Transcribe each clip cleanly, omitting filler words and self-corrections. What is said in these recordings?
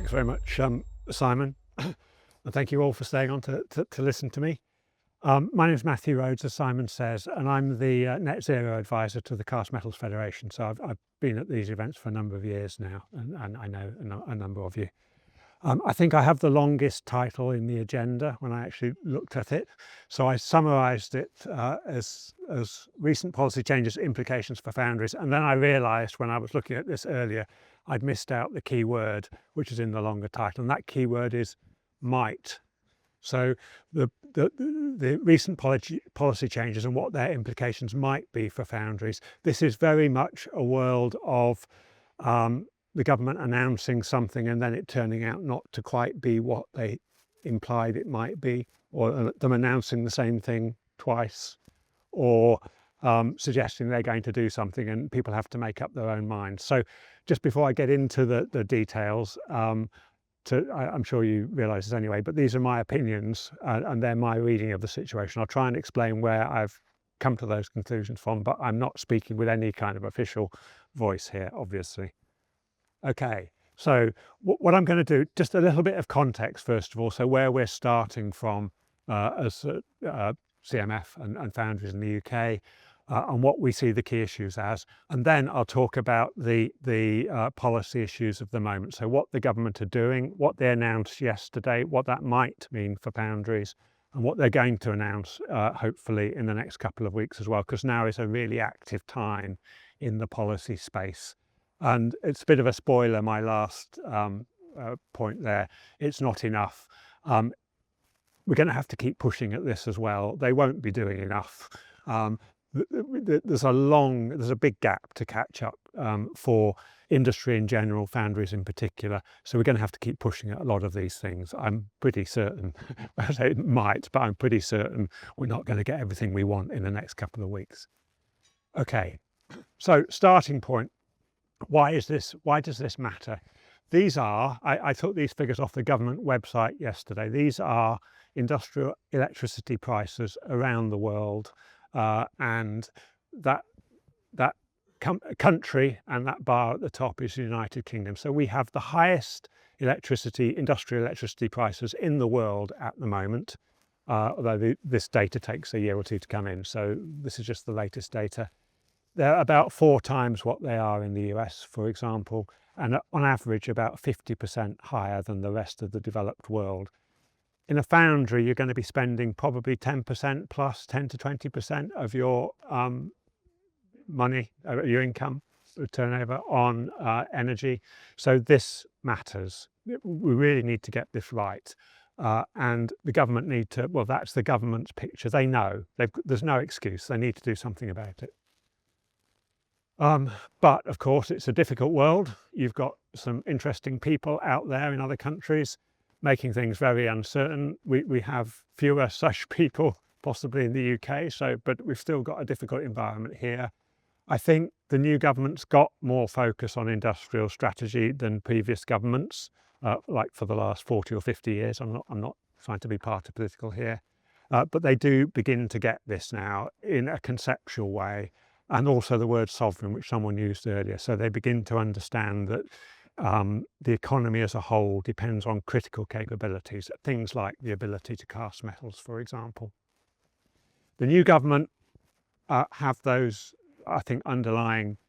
Thanks very much, Simon, and thank you all for staying on to listen to me. My name is Matthew Rhodes, as Simon says, and I'm the Net Zero Advisor to the Cast Metals Federation. So I've been at these events for a number of years now, and I know a number of you. I think I have the longest title in the agenda when I actually looked at it. So I summarised it as recent policy changes, implications for foundries. And then I realised when I was looking at this earlier, I'd missed out the key word, which is in the longer title. And that key word is might. So the recent policy changes and what their implications might be for foundries. This is very much a world of the government announcing something and then it turning out not to quite be what they implied it might be, or them announcing the same thing twice, or suggesting they're going to do something and people have to make up their own minds. So just before I get into the details, I'm sure you realise this anyway, but these are my opinions and they're my reading of the situation. I'll try and explain where I've come to those conclusions from, but I'm not speaking with any kind of official voice here, obviously. Okay, so what I'm going to do, just a little bit of context first of all, so where we're starting from as CMF and Foundries in the UK, and what we see the key issues as, and then I'll talk about the policy issues of the moment. So what the government are doing, what they announced yesterday, what that might mean for foundries, and what they're going to announce hopefully in the next couple of weeks as well, because now is a really active time in the policy space. And it's a bit of a spoiler, my last point there. It's not enough. We're going to have to keep pushing at this as well. They won't be doing enough. There's a big gap to catch up for industry in general, foundries in particular. So we're going to have to keep pushing at a lot of these things. I'm pretty certain, I say it might, but I'm pretty certain we're not going to get everything we want in the next couple of weeks. Okay, so starting point. Why does this matter? These are, I took these figures off the government website yesterday. These are industrial electricity prices around the world, and that country and that bar at the top is the United Kingdom. So we have the highest industrial electricity prices in the world at the moment, although this data takes a year or two to come in. So this is just the latest data. They're about 4 times what they are in the US, for example, and on average about 50% higher than the rest of the developed world. In a foundry, you're going to be spending probably 10% plus, 10 to 20% of your money, your income, turnover on energy. So this matters. We really need to get this right. And the government need to, well, that's the government's picture. They know, there's no excuse. They need to do something about it. But of course, it's a difficult world. You've got some interesting people out there in other countries making things very uncertain. We have fewer such people possibly in the UK, but we've still got a difficult environment here. I think the new government's got more focus on industrial strategy than previous governments, like for the last 40 or 50 years. I'm not trying to be party political here, but they do begin to get this now in a conceptual way. And also the word sovereign, which someone used earlier. So they begin to understand that the economy as a whole depends on critical capabilities, things like the ability to cast metals, for example. The new government have those, I think, underlying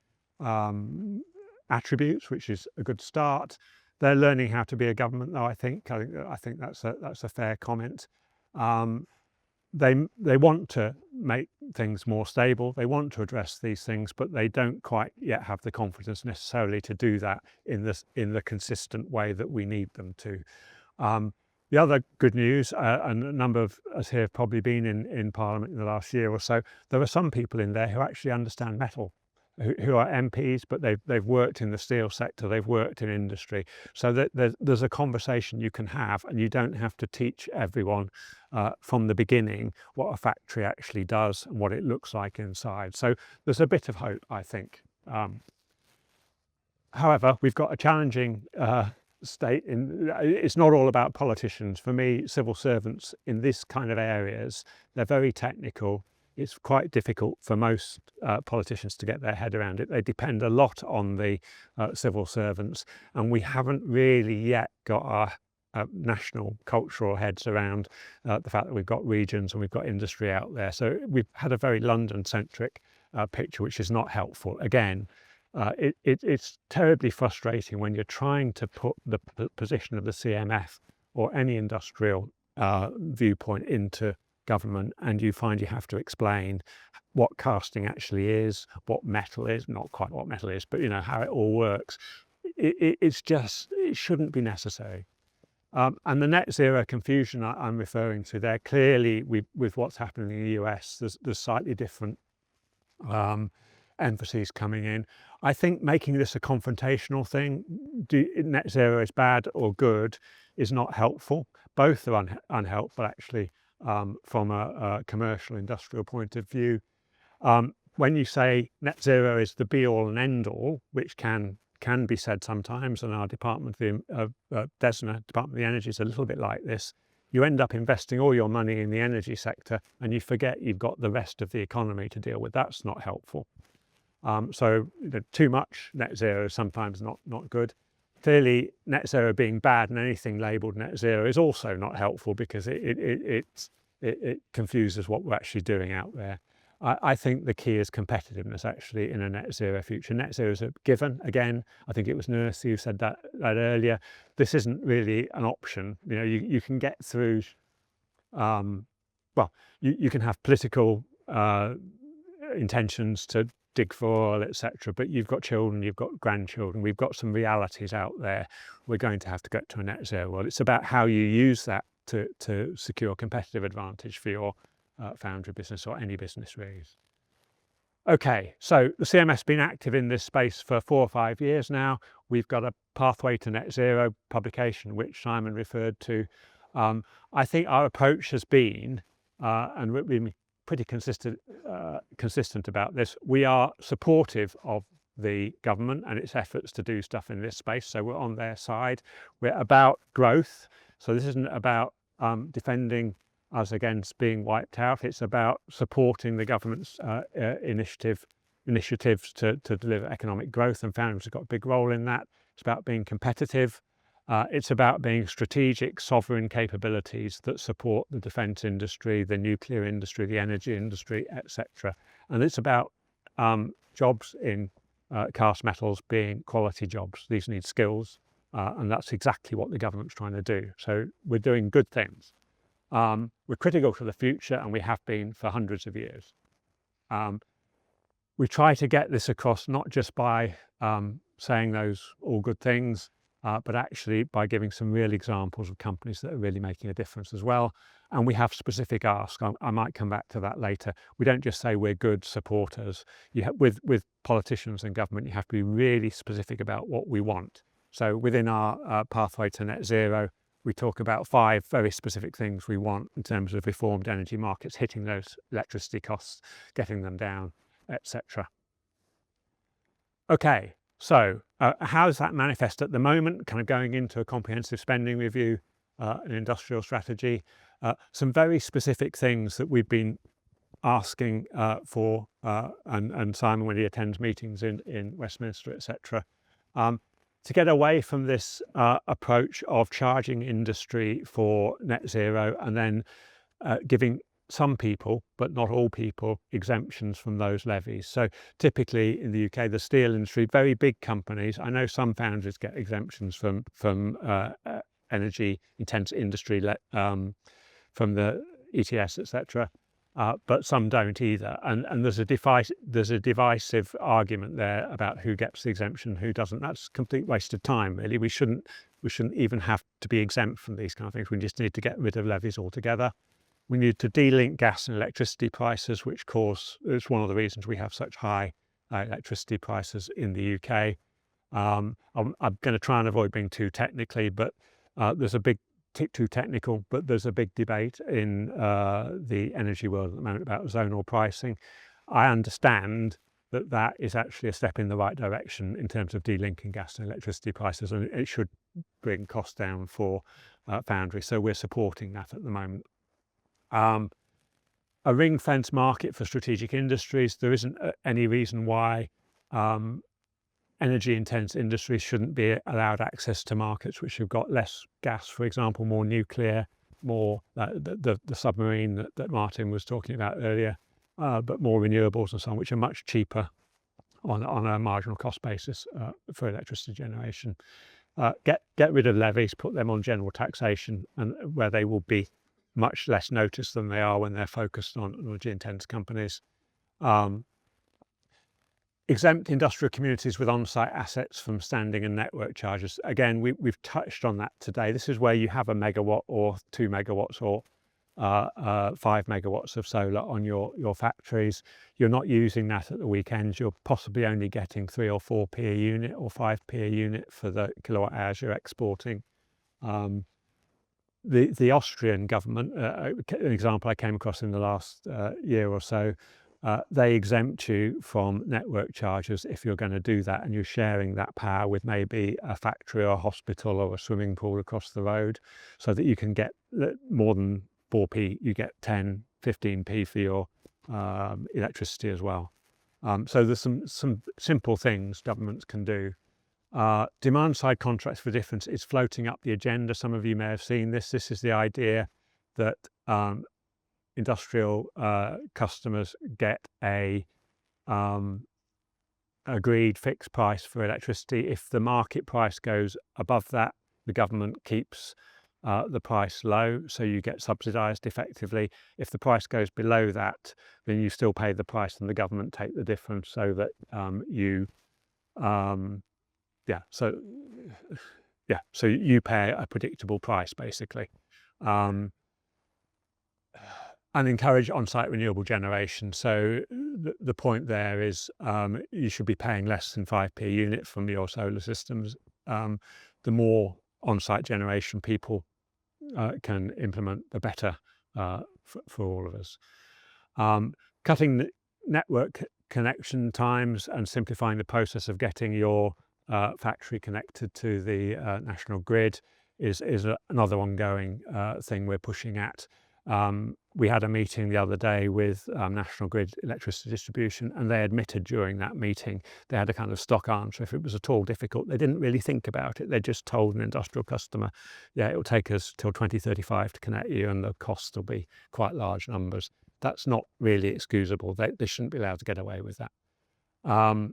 attributes, which is a good start. They're learning how to be a government, though, I think that's a fair comment. They want to make things more stable. They want to address these things, but they don't quite yet have the confidence necessarily to do that in the consistent way that we need them to. The other good news, and a number of us here have probably been in Parliament in the last year or so, there are some people in there who actually understand metal, who are MPs, but they've worked in the steel sector, they've worked in industry. So that there's a conversation you can have, and you don't have to teach everyone from the beginning what a factory actually does and what it looks like inside. So there's a bit of hope, I think. However, we've got a challenging state. It's not all about politicians. For me, civil servants in this kind of areas, they're very technical. it's quite difficult for most politicians to get their head around it. They depend a lot on the civil servants, and we haven't really yet got our national cultural heads around the fact that we've got regions and we've got industry out there. So we've had a very London-centric picture, which is not helpful. Again, it's terribly frustrating when you're trying to put the position of the CMF or any industrial viewpoint into government, and you find you have to explain what casting actually is, what metal is, not quite what metal is, but how it all works. It shouldn't be necessary. And the net zero confusion I'm referring to there, clearly with what's happening in the US, there's slightly different emphases coming in. I think making this a confrontational thing, net zero is bad or good, is not helpful. Both are unhelpful, actually, from a commercial industrial point of view. When you say net zero is the be all and end all, which can be said sometimes, and our Department of Department of the Energy is a little bit like this, you end up investing all your money in the energy sector and you forget you've got the rest of the economy to deal with. That's not helpful. So too much net zero is sometimes not good. Clearly, net zero being bad and anything labelled net zero is also not helpful, because it confuses what we're actually doing out there. I think the key is competitiveness, actually, in a net zero future. Net zero is a given. Again, I think it was Nurse who said that earlier. This isn't really an option. You can get through, well, you can have political intentions to dig for oil, etc. But you've got children, you've got grandchildren, we've got some realities out there. We're going to have to get to a net zero world. It's about how you use that to secure competitive advantage for your foundry business, or any business really. Okay, so the CMF's been active in this space for 4 or 5 years now. We've got a Pathway to Net Zero publication, which Simon referred to. I think our approach has been, and we've been pretty consistent about this, we are supportive of the government and its efforts to do stuff in this space, so we're on their side. We're about growth, so this isn't about defending us against being wiped out. It's about supporting the government's initiatives to deliver economic growth, and Foundries have got a big role in that. It's about being competitive. It's about being strategic, sovereign capabilities that support the defence industry, the nuclear industry, the energy industry, etc. And it's about jobs in cast metals being quality jobs. These need skills, and that's exactly what the government's trying to do. So we're doing good things. We're critical to the future, and we have been for hundreds of years. We try to get this across not just by saying those all good things, but actually by giving some real examples of companies that are really making a difference as well. And we have specific asks. I might come back to that later. We don't just say we're good supporters. With politicians and government, you have to be really specific about what we want. So within our Pathway to Net Zero, we talk about 5 very specific things we want in terms of reformed energy markets, hitting those electricity costs, getting them down, etc. Okay, so how does that manifest at the moment? Kind of going into a comprehensive spending review, an industrial strategy, some very specific things that we've been asking for, and Simon, when he attends meetings in Westminster, etc. To get away from this approach of charging industry for net zero and then giving some people, but not all people, exemptions from those levies. So typically in the UK, the steel industry, very big companies, I know some foundries get exemptions from energy intense industry, from the ETS, etc. But some don't either, and there's a divisive argument there about who gets the exemption, who doesn't. That's a complete waste of time, really. We shouldn't even have to be exempt from these kind of things. We just need to get rid of levies altogether. We need to de-link gas and electricity prices, which is one of the reasons we have such high electricity prices in the UK. I'm going to try and avoid being too technical, but there's a big debate in the energy world at the moment about zonal pricing. I understand that is actually a step in the right direction in terms of delinking gas and electricity prices, and it should bring costs down for foundry. So we're supporting that at the moment. a ring-fence market for strategic industries. There isn't any reason why energy-intense industries shouldn't be allowed access to markets which have got less gas, for example, more nuclear, more the submarine that Martin was talking about earlier, but more renewables and so on, which are much cheaper on a marginal cost basis for electricity generation. Get rid of levies, put them on general taxation, and where they will be much less noticed than they are when they're focused on energy-intense companies. Exempt industrial communities with on-site assets from standing and network charges. Again, we've touched on that today. This is where you have a megawatt or 2 megawatts or 5 megawatts of solar on your factories. You're not using that at the weekends. You're possibly only getting 3 or 4p a unit or 5p a unit for the kilowatt hours you're exporting. The Austrian government, an example I came across in the last year or so, they exempt you from network charges if you're going to do that, and you're sharing that power with maybe a factory or a hospital or a swimming pool across the road, so that you can get more than 4p, you get 10, 15p for your electricity as well. So there's some simple things governments can do. Demand side contracts for difference is floating up the agenda. Some of you may have seen this. This is the idea that industrial customers get a agreed fixed price for electricity. If the market price goes above that, the government keeps the price low, so you get subsidised effectively. If the price goes below that, then you still pay the price and the government take the difference, so that so you pay a predictable price basically. And encourage on-site renewable generation. So the point there is you should be paying less than 5p a unit from your solar systems. The more on-site generation people can implement, the better for all of us. Cutting the network connection times and simplifying the process of getting your factory connected to the national grid is another ongoing thing we're pushing at. We had a meeting the other day with National Grid Electricity Distribution, and they admitted during that meeting they had a kind of stock answer. If it was at all difficult, they didn't really think about it. They just told an industrial customer, yeah, it will take us till 2035 to connect you, and the cost will be quite large numbers. That's not really excusable. They shouldn't be allowed to get away with that. And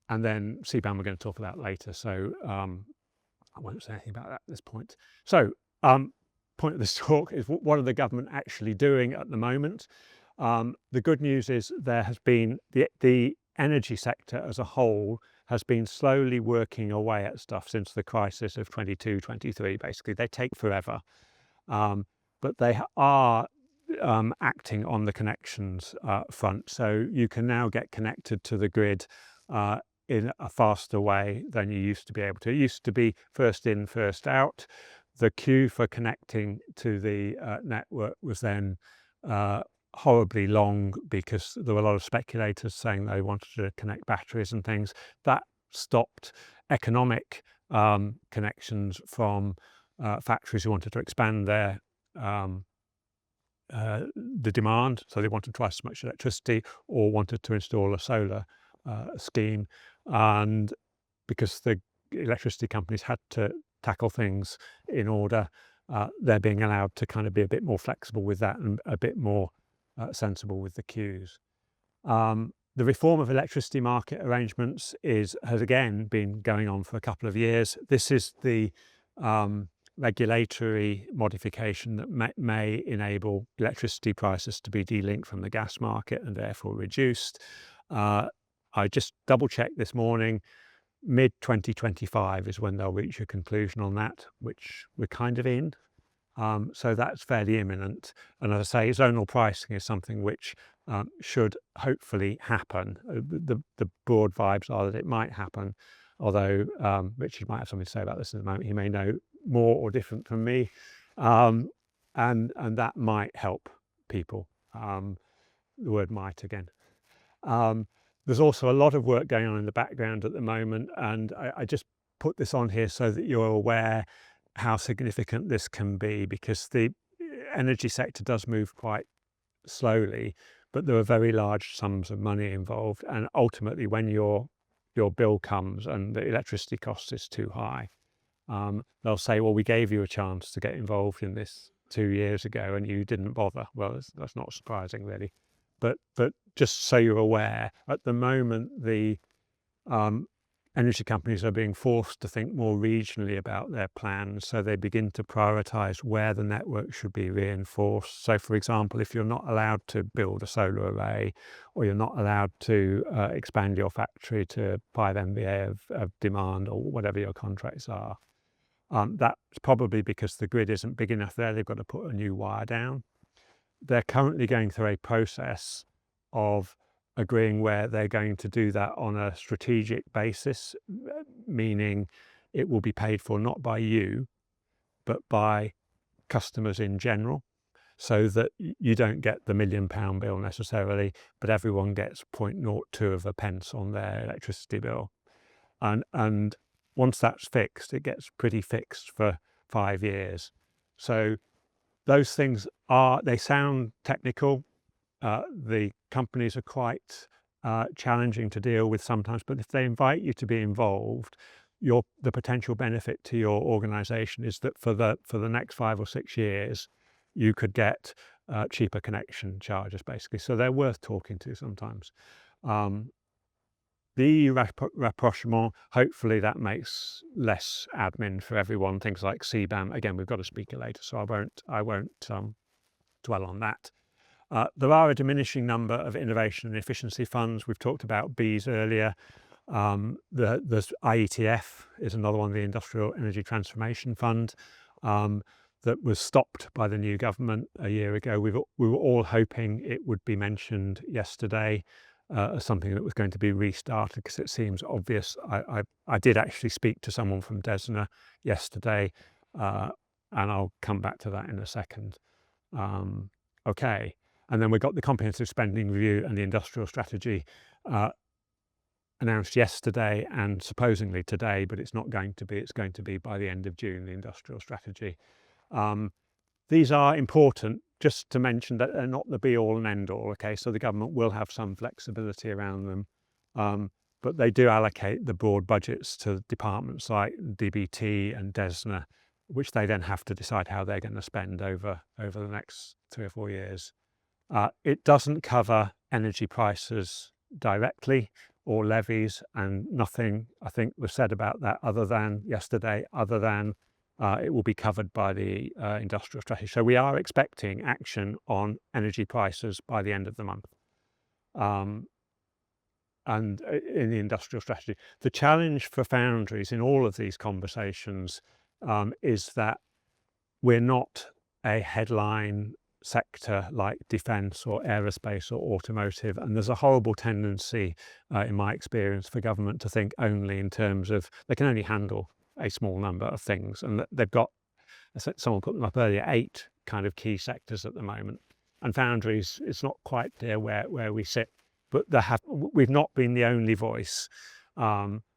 then CBAM we're going to talk about later, so I won't say anything about that at this point. So point of this talk is, what are the government actually doing at the moment? The good news is there has been the energy sector as a whole has been slowly working away at stuff since the crisis of 22-23. Basically, they take forever, but they are acting on the connections front. So you can now get connected to the grid in a faster way than you used to be able to. It used to be first in, first out. The queue for connecting to the network was then horribly long, because there were a lot of speculators saying they wanted to connect batteries and things. That stopped economic connections from factories who wanted to expand their the demand, so they wanted twice as much electricity or wanted to install a solar scheme, and because the electricity companies had to tackle things in order, they're being allowed to kind of be a bit more flexible with that and a bit more sensible with the queues. The reform of electricity market arrangements has again been going on for a couple of years. This is the regulatory modification that may enable electricity prices to be delinked from the gas market and therefore reduced. I just double-checked this morning. Mid-2025 is when they'll reach a conclusion on that, which we're kind of in. So that's fairly imminent. And as I say, zonal pricing is something which should hopefully happen. The broad vibes are that it might happen, although Richard might have something to say about this in a moment. He may know more or different from me, and that might help people. The word might again. There's also a lot of work going on in the background at the moment, and I just put this on here so that you're aware how significant this can be, because the energy sector does move quite slowly, but there are very large sums of money involved. And ultimately, when your bill comes and the electricity cost is too high, they'll say, well, we gave you a chance to get involved in this 2 years ago and you didn't bother. Well, that's not surprising, really. But just so you're aware, at the moment, the energy companies are being forced to think more regionally about their plans, so they begin to prioritise where the network should be reinforced. So, for example, if you're not allowed to build a solar array, or you're not allowed to expand your factory to 5 MVA of demand, or whatever your contracts are, that's probably because the grid isn't big enough there. They've got to put a new wire down. They're currently going through a process of agreeing where they're going to do that on a strategic basis, meaning it will be paid for not by you, but by customers in general, so that you don't get the £1 million bill necessarily, but everyone gets 0.02 of a pence on their electricity bill. And once that's fixed, it gets pretty fixed for 5 years. So those things they sound technical. The companies are quite challenging to deal with sometimes, but if they invite you to be involved, the potential benefit to your organisation is that for the next 5 or 6 years, you could get cheaper connection charges, basically. So they're worth talking to sometimes. The rapprochement, hopefully that makes less admin for everyone. Things like CBAM. Again, we've got a speaker later, so I won't dwell on that. There are a diminishing number of innovation and efficiency funds. We've talked about BEES earlier. There's IETF is another one, the Industrial Energy Transformation Fund, that was stopped by the new government a year ago. We were all hoping it would be mentioned yesterday as something that was going to be restarted, because it seems obvious. I did actually speak to someone from DESNA yesterday, and I'll come back to that in a second. Okay. And then we've got the comprehensive spending review and the industrial strategy announced yesterday and supposedly today, but it's not going to be. It's going to be by the end of June, the industrial strategy. These are important, just to mention that they're not the be-all and end-all, okay? So the government will have some flexibility around them, but they do allocate the broad budgets to departments like DBT and DESNA, which they then have to decide how they're going to spend over the next 3 or 4 years. It doesn't cover energy prices directly or levies, and nothing, I think, was said about that other than yesterday, it will be covered by the industrial strategy. So we are expecting action on energy prices by the end of the month. And in the industrial strategy, the challenge for Foundries in all of these conversations is that we're not a headline sector like defence or aerospace or automotive, and there's a horrible tendency, in my experience, for government to think only in terms of they can only handle a small number of things, and that they've got, someone put them up earlier, 8 kind of key sectors at the moment. And Foundries, it's not quite clear where we sit, but we've not been the only voice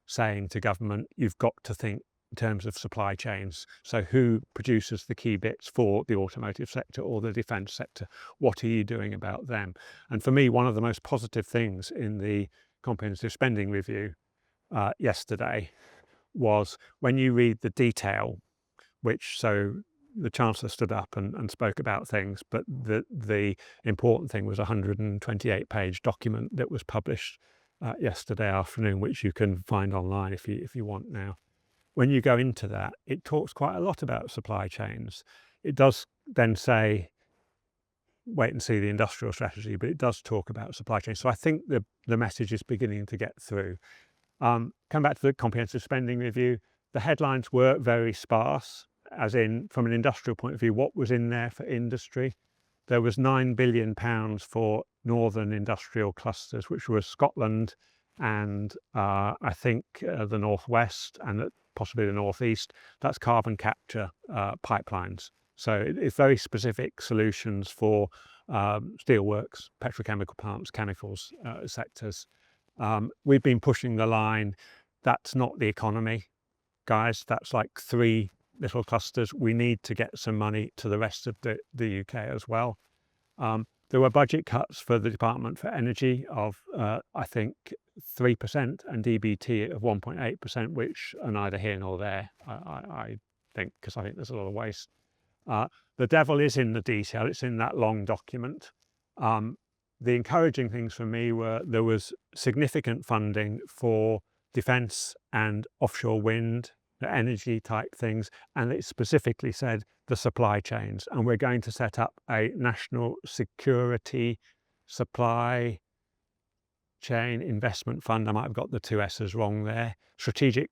saying to government, you've got to think in terms of supply chains. So who produces the key bits for the automotive sector or the defence sector? What are you doing about them? And for me, one of the most positive things in the comprehensive spending review yesterday was when you read the detail, so the Chancellor stood up and spoke about things, but the important thing was a 128-page document that was published yesterday afternoon, which you can find online if you want now. When you go into that, it talks quite a lot about supply chains. It does then say, wait and see the industrial strategy, but it does talk about supply chains. So I think the message is beginning to get through. Come back to the comprehensive spending review. The headlines were very sparse, as in, from an industrial point of view, what was in there for industry. There was £9 billion for northern industrial clusters, which were Scotland and I think the northwest and possibly the northeast. That's carbon capture pipelines. So it's very specific solutions for steelworks, petrochemical plants, chemicals sectors. We've been pushing the line. That's not the economy, guys. That's like 3 little clusters. We need to get some money to the rest of the UK as well. The There were budget cuts for the Department for Energy of, I think, 3% and DBT of 1.8%, which are neither here nor there, I think, because I think there's a lot of waste. The devil is in the detail. It's in that long document. The encouraging things for me were there was significant funding for defence and offshore wind, energy type things, and it specifically said the supply chains, and we're going to set up a national security supply chain investment fund. I might have got the two S's wrong there. Strategic,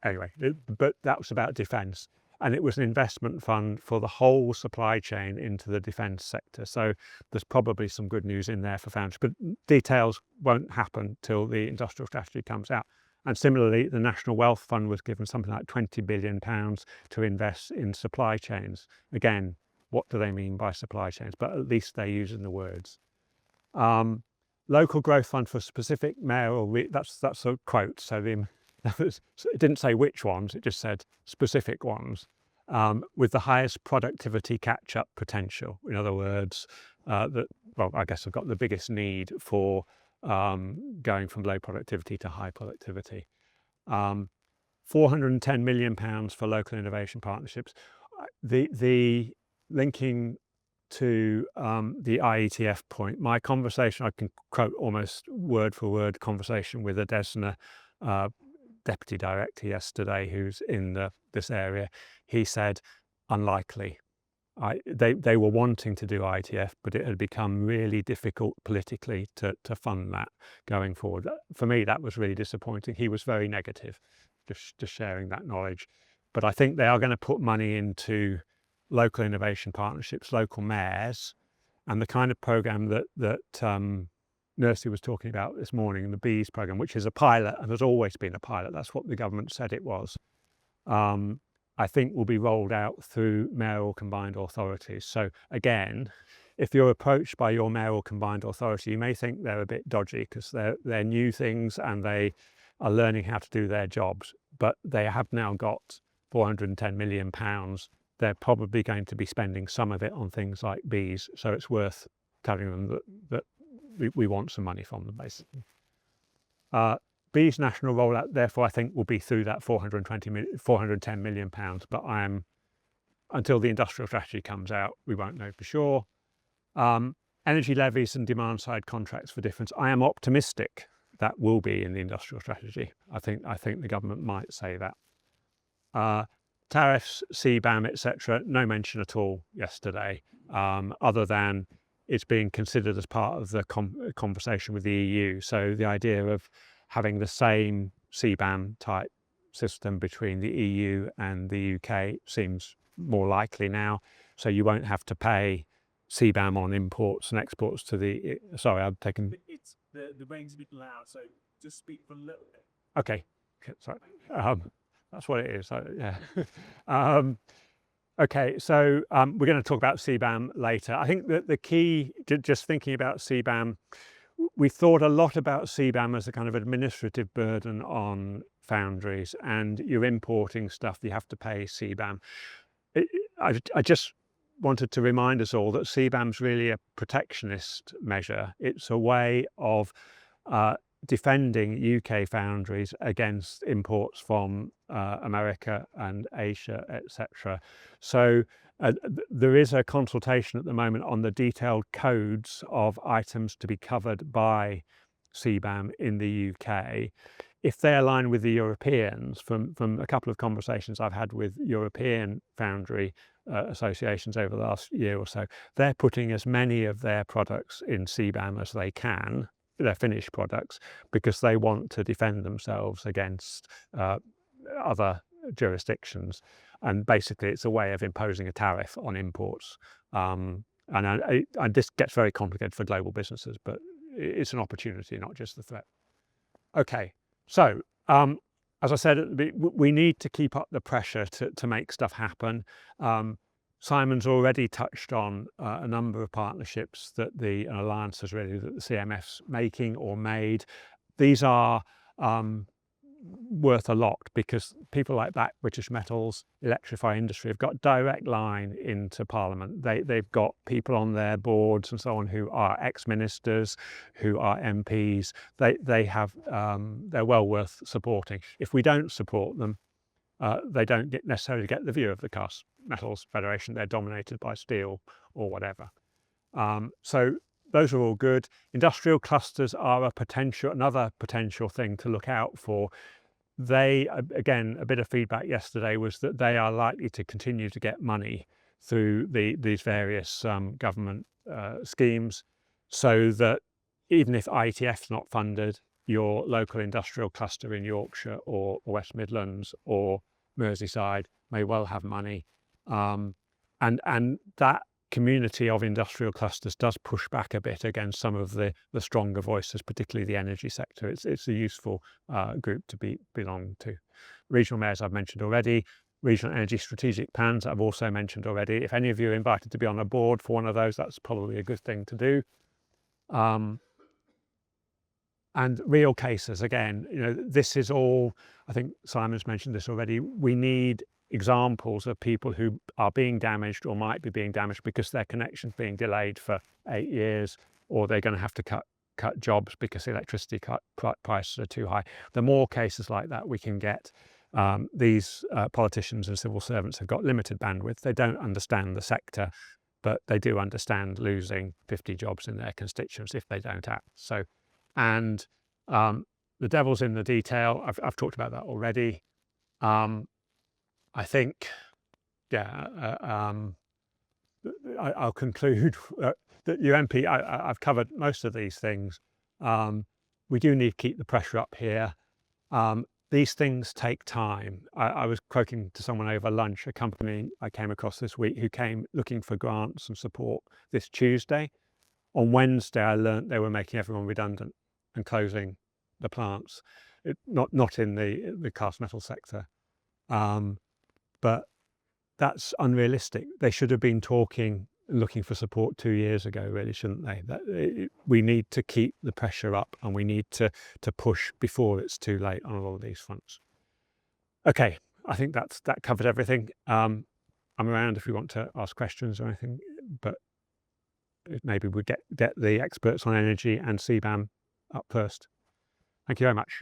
anyway, but that was about defence, and it was an investment fund for the whole supply chain into the defence sector. So there's probably some good news in there for Foundries, but details won't happen till the industrial strategy comes out. And similarly, the National Wealth Fund was given something like £20 billion to invest in supply chains. Again, what do they mean by supply chains? But at least they're using the words. Local growth fund for specific mayoral, that's a quote. So it didn't say which ones, it just said specific ones, with the highest productivity catch-up potential. In other words, I guess I've got the biggest need for going from low productivity to high productivity. £410 million for local innovation partnerships. The linking to the IETF point, my conversation, I can quote almost word for word conversation with a DESNA deputy director yesterday who's in this area. He said, unlikely. They were wanting to do IETF, but it had become really difficult politically to fund that going forward. For me, that was really disappointing. He was very negative, just sharing that knowledge. But I think they are going to put money into local innovation partnerships, local mayors, and the kind of program that Nursey was talking about this morning, the BEES program, which is a pilot and has always been a pilot. That's what the government said it was. I think will be rolled out through mayoral combined authorities. So again, if you're approached by your mayoral combined authority, you may think they're a bit dodgy because they're new things and they are learning how to do their jobs, but they have now got £410 million. They're probably going to be spending some of it on things like bees. So it's worth telling them that we want some money from them, basically. Bees national rollout, therefore, I think will be through that £410 million. But until the industrial strategy comes out, we won't know for sure. Energy levies and demand side contracts for difference. I am optimistic that will be in the industrial strategy. I think the government might say that. Tariffs, CBAM, etc. No mention at all yesterday, other than it's being considered as part of the conversation with the EU. So the idea of having the same CBAM type system between the EU and the UK seems more likely now. So you won't have to pay CBAM on imports and exports to the... Sorry, I've taken... The rain's a bit loud, so just speak for a little bit. Okay, sorry. That's what it is, yeah. Okay, so we're going to talk about CBAM later. I think that the key, just thinking about CBAM, we thought a lot about CBAM as a kind of administrative burden on Foundries, and you're importing stuff, you have to pay CBAM. I just wanted to remind us all that CBAM's really a protectionist measure. It's a way of defending UK foundries against imports from America and Asia, etc. So there is a consultation at the moment on the detailed codes of items to be covered by CBAM in the UK. If they align with the Europeans, from a couple of conversations I've had with European foundry associations over the last year or so, they're putting as many of their products in CBAM as they can, their finished products, because they want to defend themselves against other jurisdictions. And basically it's a way of imposing a tariff on imports. And this gets very complicated for global businesses, but it's an opportunity, not just the threat. Okay, so as I said, we need to keep up the pressure to make stuff happen. Simon's already touched on a number of partnerships that an alliance has really that the CMF's making or made. These are worth a lot, because people like Black British Metals, Electrify Industry have got direct line into Parliament. They've got people on their boards and so on who are ex-ministers, who are MPs. They're well worth supporting. If we don't support them, they don't necessarily get the view of the Cast Metals Federation. They're dominated by steel or whatever. So those are all good. Industrial clusters are another potential thing to look out for. They, again, a bit of feedback yesterday was that they are likely to continue to get money through these various government schemes, so that even if IETF's not funded, your local industrial cluster in Yorkshire or West Midlands or Merseyside may well have money. And that community of industrial clusters does push back a bit against some of the stronger voices, particularly the energy sector. It's a useful group to belong to. Regional mayors I've mentioned already. Regional energy strategic plans I've also mentioned already. If any of you are invited to be on a board for one of those, that's probably a good thing to do. And real cases, again, this is all, I think Simon's mentioned this already, we need examples of people who are being damaged or might be being damaged because their connection's being delayed for 8 years, or they're going to have to cut jobs because electricity prices are too high. The more cases like that we can get, these politicians and civil servants have got limited bandwidth. They don't understand the sector, but they do understand losing 50 jobs in their constituents if they don't act. So, and the devil's in the detail. I've talked about that already. I think, I'll conclude that UMP, I've covered most of these things. We do need to keep the pressure up here. These things take time. I was quoting to someone over lunch, a company I came across this week who came looking for grants and support this Tuesday. On Wednesday, I learned they were making everyone redundant and closing the plants, not in the cast metal sector. But that's unrealistic. They should have been looking for support 2 years ago, really, shouldn't they? We need to keep the pressure up, and we need to push before it's too late on all of these fronts. Okay, I think that covered everything. I'm around if you want to ask questions or anything, but maybe we get the experts on energy and CBAM up first. Thank you very much.